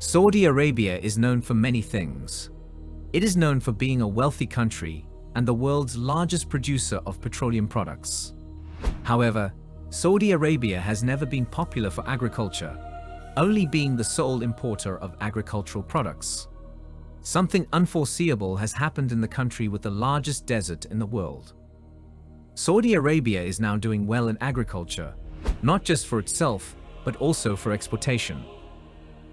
Saudi Arabia is known for many things. It is known for being a wealthy country and the world's largest producer of petroleum products. However, Saudi Arabia has never been popular for agriculture, only being the sole importer of agricultural products. Something unforeseeable has happened in the country with the largest desert in the world. Saudi Arabia is now doing well in agriculture, not just for itself, but also for exportation.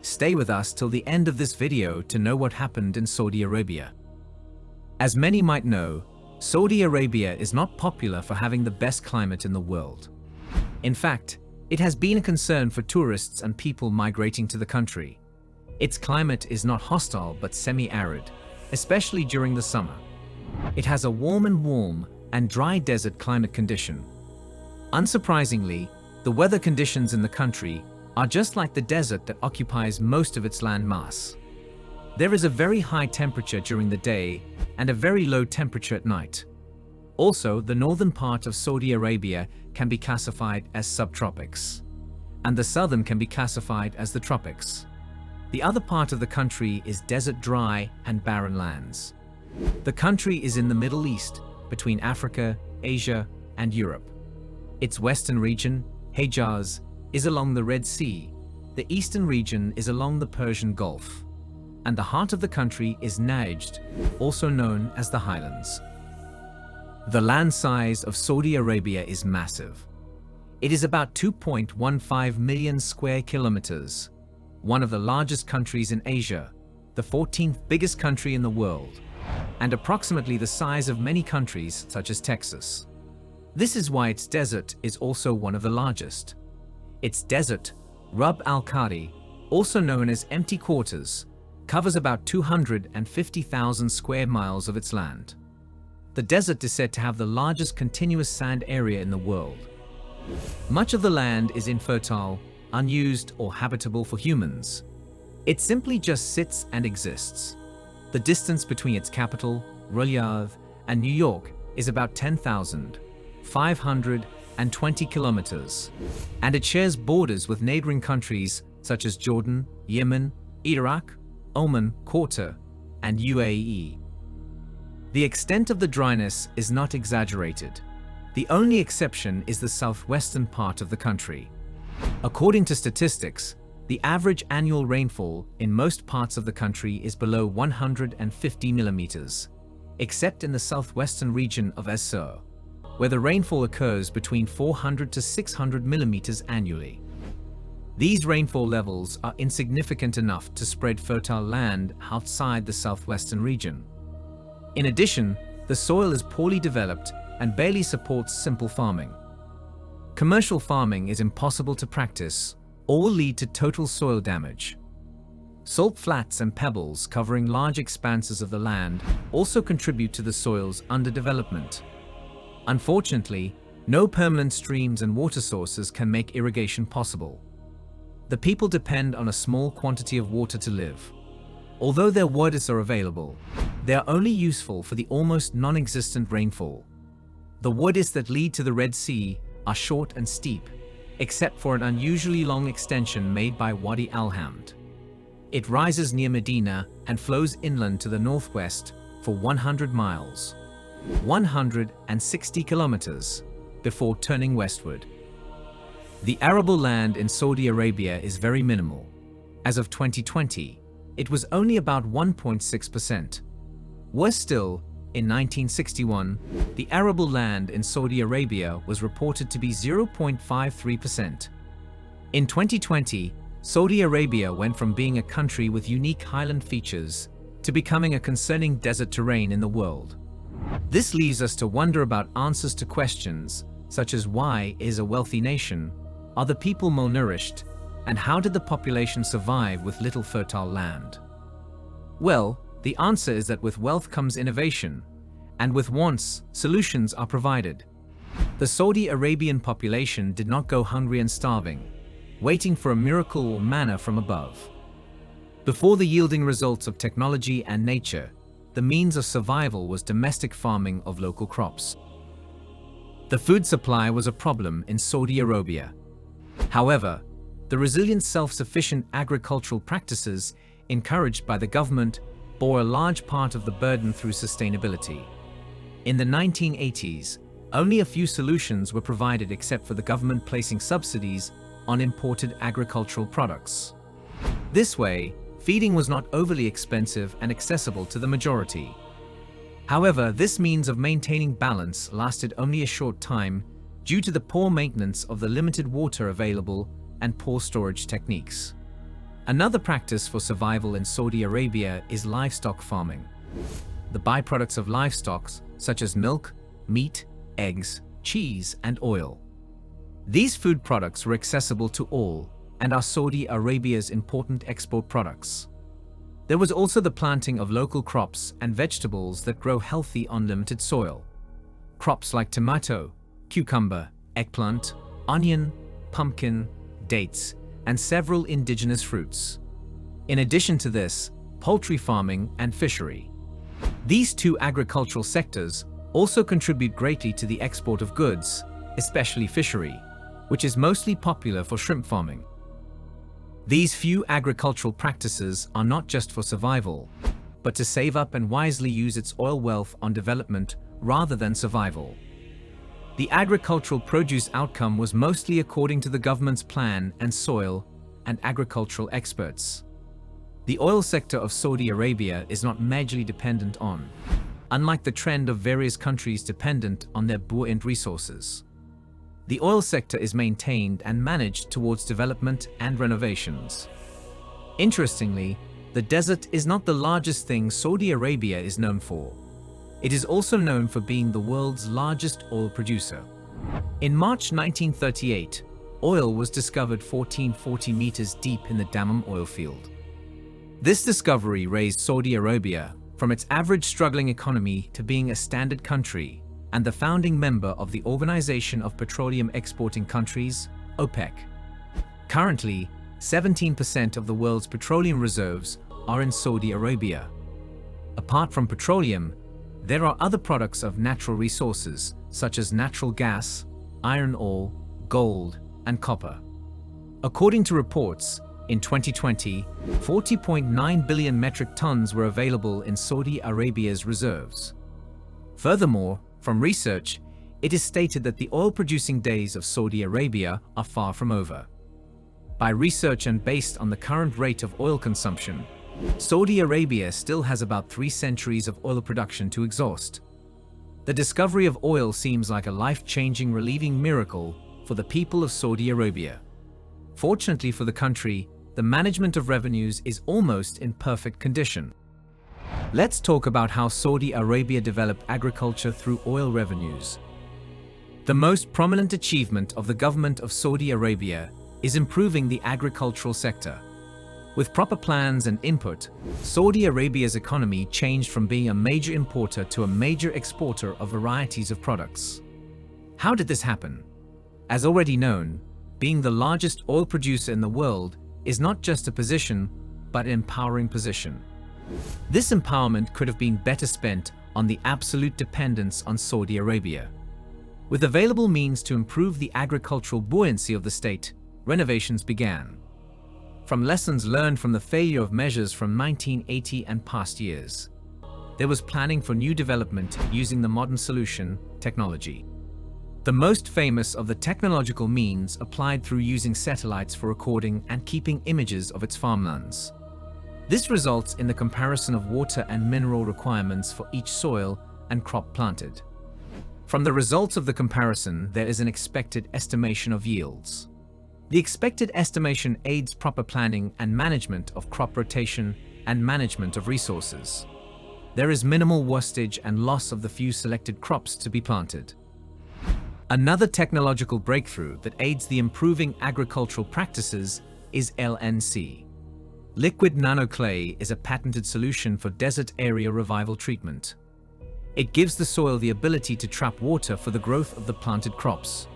Stay with us till the end of this video to know what happened in Saudi Arabia. As many might know, Saudi Arabia is not popular for having the best climate in the world. In fact, it has been a concern for tourists and people migrating to the country. Its climate is not hostile but semi-arid, especially during the summer. It has a warm and dry desert climate condition. Unsurprisingly, the weather conditions in the country are just like the desert that occupies most of its land mass. There is a very high temperature during the day and a very low temperature at night. Also, the northern part of Saudi Arabia can be classified as subtropics, and the southern can be classified as the tropics. The other part of the country is desert, dry and barren lands. The country is in the Middle East, between Africa, Asia and Europe. Its western region, Hejaz, is along the Red Sea. The eastern region is along the Persian Gulf. And the heart of the country is Najd, also known as the Highlands. The land size of Saudi Arabia is massive. It is about 2.15 million square kilometers, one of the largest countries in Asia, the 14th biggest country in the world, and approximately the size of many countries such as Texas. This is why its desert is also one of the largest. Its desert, Rub al-Khali, also known as empty quarters, covers about 250,000 square miles of its land. The desert is said to have the largest continuous sand area in the world. Much of the land is infertile, unused or habitable for humans. It simply just sits and exists. The distance between its capital, Riyadh, and New York is about 10,520 kilometers, and it shares borders with neighboring countries such as Jordan, Yemen, Iraq, Oman, Qatar, and UAE. The extent of the dryness is not exaggerated. The only exception is the southwestern part of the country. According to statistics, the average annual rainfall in most parts of the country is below 150 millimeters, except in the southwestern region of Azur, where the rainfall occurs between 400 to 600 millimeters annually. These rainfall levels are insignificant enough to spread fertile land outside the southwestern region. In addition, the soil is poorly developed and barely supports simple farming. Commercial farming is impossible to practice or will lead to total soil damage. Salt flats and pebbles covering large expanses of the land also contribute to the soil's underdevelopment. Unfortunately, no permanent streams and water sources can make irrigation possible. The people depend on a small quantity of water to live. Although their waters are available, they are only useful for the almost non-existent rainfall. The wadis that lead to the Red Sea are short and steep, except for an unusually long extension made by Wadi al-Hamd. It rises near Medina and flows inland to the northwest for 100 miles, 160 kilometers, before turning westward. The arable land in Saudi Arabia is very minimal. As of 2020, it was only about 1.6%. Worse still, in 1961, the arable land in Saudi Arabia was reported to be 0.53%. In 2020, Saudi Arabia went from being a country with unique highland features to becoming a concerning desert terrain in the world. This leaves us to wonder about answers to questions such as why is a wealthy nation, are the people malnourished, and how did the population survive with little fertile land? Well, the answer is that with wealth comes innovation, and with wants, solutions are provided. The Saudi Arabian population did not go hungry and starving, waiting for a miracle or manna from above. Before the yielding results of technology and nature, the means of survival was domestic farming of local crops. The food supply was a problem in Saudi Arabia. However, The resilient self-sufficient agricultural practices encouraged by the government bore a large part of the burden through sustainability. In the 1980s, only a few solutions were provided except for the government placing subsidies on imported agricultural products. This way, feeding was not overly expensive and accessible to the majority. However, this means of maintaining balance lasted only a short time due to the poor maintenance of the limited water available and poor storage techniques. Another practice for survival in Saudi Arabia is livestock farming. The byproducts of livestock, such as milk, meat, eggs, cheese, and oil. These food products were accessible to all and are Saudi Arabia's important export products. There was also the planting of local crops and vegetables that grow healthy on limited soil. Crops like tomato, cucumber, eggplant, onion, pumpkin, dates, and several indigenous fruits. In addition to this, poultry farming and fishery. These two agricultural sectors also contribute greatly to the export of goods, especially fishery, which is mostly popular for shrimp farming. These few agricultural practices are not just for survival, but to save up and wisely use its oil wealth on development rather than survival. The agricultural produce outcome was mostly according to the government's plan and soil and agricultural experts. The oil sector of Saudi Arabia is not majorly dependent on, unlike the trend of various countries dependent on their buoyant resources. The oil sector is maintained and managed towards development and renovations. Interestingly, the desert is not the largest thing Saudi Arabia is known for. It is also known for being the world's largest oil producer. In March 1938, oil was discovered 1440 meters deep in the Dammam oil field. This discovery raised Saudi Arabia from its average struggling economy to being a standard country and the founding member of the Organization of Petroleum Exporting Countries, OPEC. Currently, 17% of the world's petroleum reserves are in Saudi Arabia. Apart from petroleum, there are other products of natural resources, such as natural gas, iron ore, gold, and copper. According to reports, in 2020, 40.9 billion metric tons were available in Saudi Arabia's reserves. Furthermore, from research, it is stated that the oil-producing days of Saudi Arabia are far from over. By research and based on the current rate of oil consumption, Saudi Arabia still has about 3 centuries of oil production to exhaust. The discovery of oil seems like a life-changing relieving miracle for the people of Saudi Arabia. Fortunately for the country, the management of revenues is almost in perfect condition. Let's talk about how Saudi Arabia developed agriculture through oil revenues. The most prominent achievement of the government of Saudi Arabia is improving the agricultural sector. With proper plans and input, Saudi Arabia's economy changed from being a major importer to a major exporter of varieties of products. How did this happen? As already known, being the largest oil producer in the world is not just a position, but an empowering position. This empowerment could have been better spent on the absolute dependence on Saudi Arabia. With available means to improve the agricultural buoyancy of the state, renovations began. From lessons learned from the failure of measures from 1980 and past years, there was planning for new development using the modern solution, technology. The most famous of the technological means applied through using satellites for recording and keeping images of its farmlands. This results in the comparison of water and mineral requirements for each soil and crop planted. From the results of the comparison, there is an expected estimation of yields. The expected estimation aids proper planning and management of crop rotation and management of resources. There is minimal wastage and loss of the few selected crops to be planted. Another technological breakthrough that aids the improving agricultural practices is LNC. Liquid nanoclay is a patented solution for desert area revival treatment. It gives the soil the ability to trap water for the growth of the planted crops.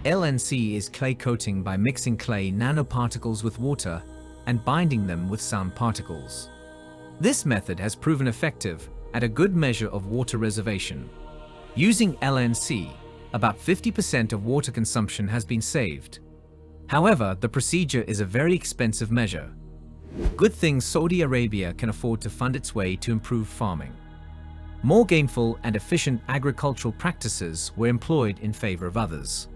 LNC is clay coating by mixing clay nanoparticles with water and binding them with sound particles. This method has proven effective at a good measure of water reservation. Using LNC, about 50% of water consumption has been saved. However, the procedure is a very expensive measure. Good thing Saudi Arabia can afford to fund its way to improve farming. More gainful and efficient agricultural practices were employed in favor of others.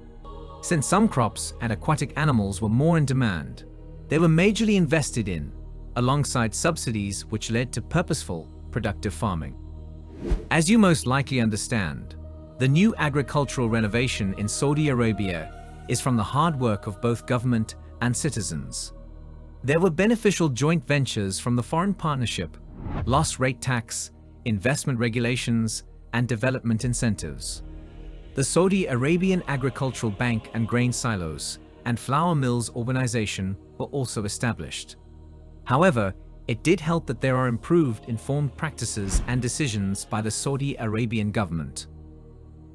Since some crops and aquatic animals were more in demand, they were majorly invested in, alongside subsidies which led to purposeful, productive farming. As you most likely understand, the new agricultural renovation in Saudi Arabia is from the hard work of both government and citizens. There were beneficial joint ventures from the foreign partnership, loss rate tax, investment regulations, and development incentives. The Saudi Arabian Agricultural Bank and grain silos and flour mills organization were also established. However, it did help that there are improved informed practices and decisions by the Saudi Arabian government.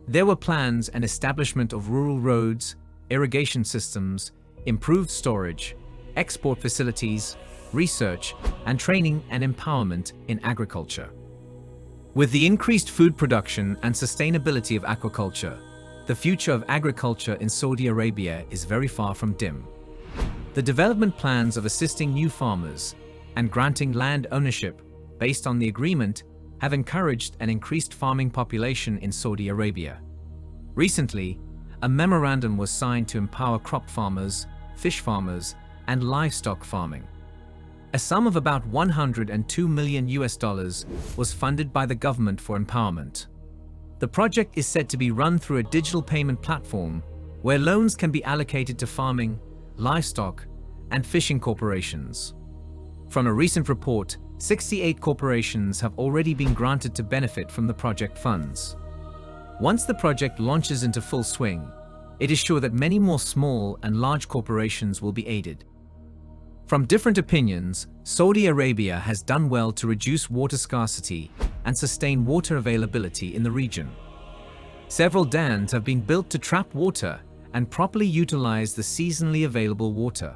There were plans and establishment of rural roads, irrigation systems, improved storage, export facilities, research, and training and empowerment in agriculture. With the increased food production and sustainability of aquaculture, the future of agriculture in Saudi Arabia is very far from dim. The development plans of assisting new farmers and granting land ownership based on the agreement have encouraged an increased farming population in Saudi Arabia. Recently, a memorandum was signed to empower crop farmers, fish farmers, and livestock farming. A sum of about $102 million was funded by the government for empowerment. The project is said to be run through a digital payment platform where loans can be allocated to farming, livestock, and fishing corporations. From a recent report, 68 corporations have already been granted to benefit from the project funds. Once the project launches into full swing, it is sure that many more small and large corporations will be aided. From different opinions, Saudi Arabia has done well to reduce water scarcity and sustain water availability in the region. Several dams have been built to trap water and properly utilize the seasonally available water.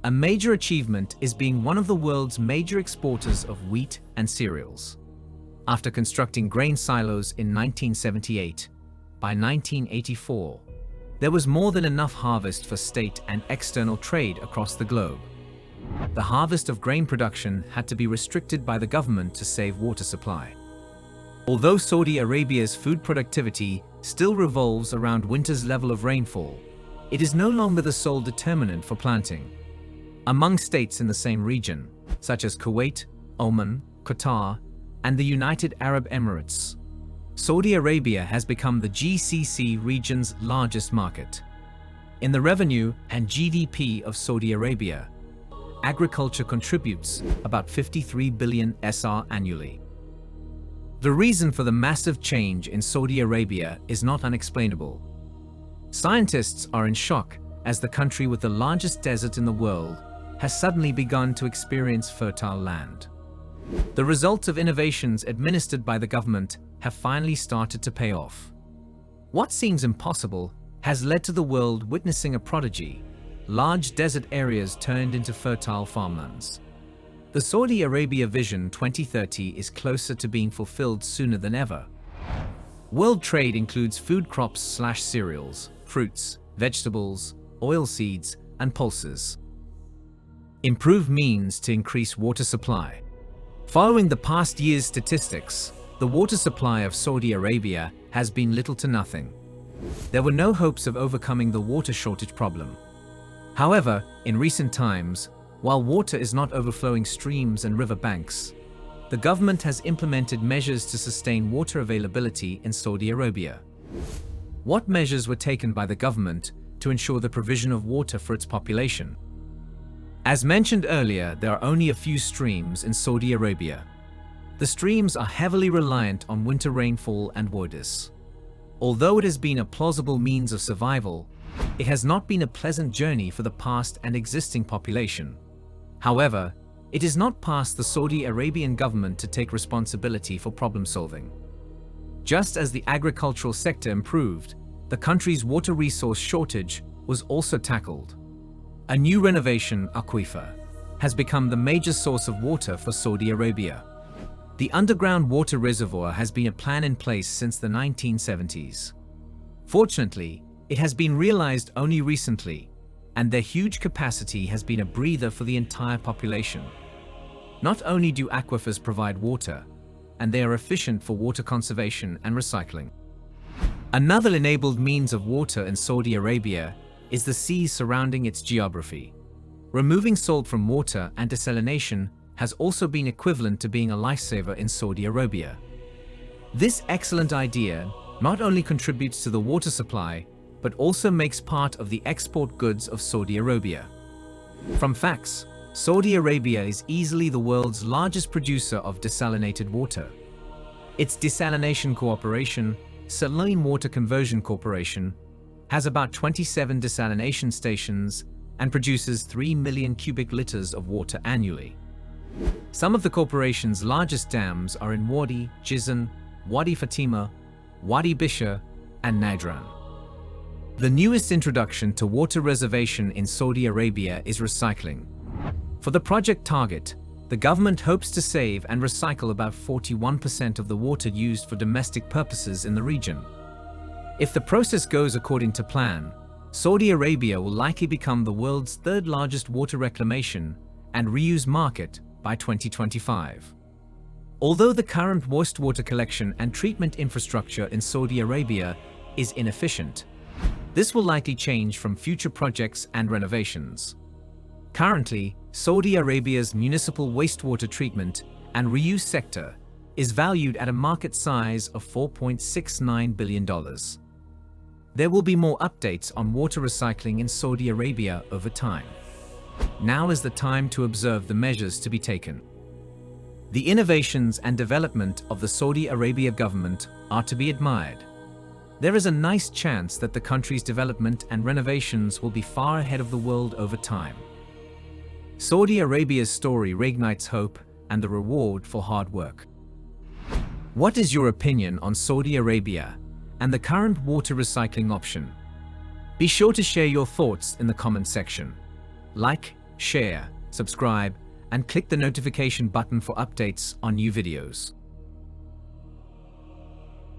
A major achievement is being one of the world's major exporters of wheat and cereals. After constructing grain silos in 1978, by 1984, there was more than enough harvest for state and external trade across the globe. The harvest of grain production had to be restricted by the government to save water supply. Although Saudi Arabia's food productivity still revolves around winter's level of rainfall, it is no longer the sole determinant for planting. Among states in the same region, such as Kuwait, Oman, Qatar, and the United Arab Emirates, Saudi Arabia has become the GCC region's largest market. In the revenue and GDP of Saudi Arabia, agriculture contributes about 53 billion SR annually. The reason for the massive change in Saudi Arabia is not unexplainable. Scientists are in shock as the country with the largest desert in the world has suddenly begun to experience fertile land. The results of innovations administered by the government have finally started to pay off. What seems impossible has led to the world witnessing a prodigy: large desert areas turned into fertile farmlands. The Saudi Arabia Vision 2030 is closer to being fulfilled sooner than ever. World trade includes food crops/cereals, fruits, vegetables, oilseeds, and pulses. Improved means to increase water supply. Following the past year's statistics, the water supply of Saudi Arabia has been little to nothing. There were no hopes of overcoming the water shortage problem. However, in recent times, while water is not overflowing streams and river banks, the government has implemented measures to sustain water availability in Saudi Arabia. What measures were taken by the government to ensure the provision of water for its population? As mentioned earlier, there are only a few streams in Saudi Arabia. The streams are heavily reliant on winter rainfall and waters. Although it has been a plausible means of survival, it has not been a pleasant journey for the past and existing population. However, it is not past the Saudi Arabian government to take responsibility for problem solving. Just as the agricultural sector improved, the country's water resource shortage was also tackled. A new renovation aquifer has become the major source of water for Saudi Arabia. The underground water reservoir has been a plan in place since the 1970s. Fortunately, it has been realized only recently, and their huge capacity has been a breather for the entire population. Not only do aquifers provide water, and they are efficient for water conservation and recycling. Another enabled means of water in Saudi Arabia is the seas surrounding its geography. Removing salt from water and desalination has also been equivalent to being a lifesaver in Saudi Arabia. This excellent idea not only contributes to the water supply, but also makes part of the export goods of Saudi Arabia. From facts, Saudi Arabia is easily the world's largest producer of desalinated water. Its desalination corporation, Saline Water Conversion Corporation, has about 27 desalination stations and produces 3 million cubic liters of water annually. Some of the corporation's largest dams are in Wadi Jizan, Wadi Fatima, Wadi Bisha, and Nadran. The newest introduction to water reservation in Saudi Arabia is recycling. For the project target, the government hopes to save and recycle about 41% of the water used for domestic purposes in the region. If the process goes according to plan, Saudi Arabia will likely become the world's third largest water reclamation and reuse market by 2025. Although the current wastewater collection and treatment infrastructure in Saudi Arabia is inefficient, this will likely change from future projects and renovations. Currently, Saudi Arabia's municipal wastewater treatment and reuse sector is valued at a market size of $4.69 billion. There will be more updates on water recycling in Saudi Arabia over time. Now is the time to observe the measures to be taken. The innovations and development of the Saudi Arabia government are to be admired. There is a nice chance that the country's development and renovations will be far ahead of the world over time. Saudi Arabia's story reignites hope and the reward for hard work. What is your opinion on Saudi Arabia and the current water recycling option? Be sure to share your thoughts in the comment section. Like, share, subscribe, and click the notification button for updates on new videos.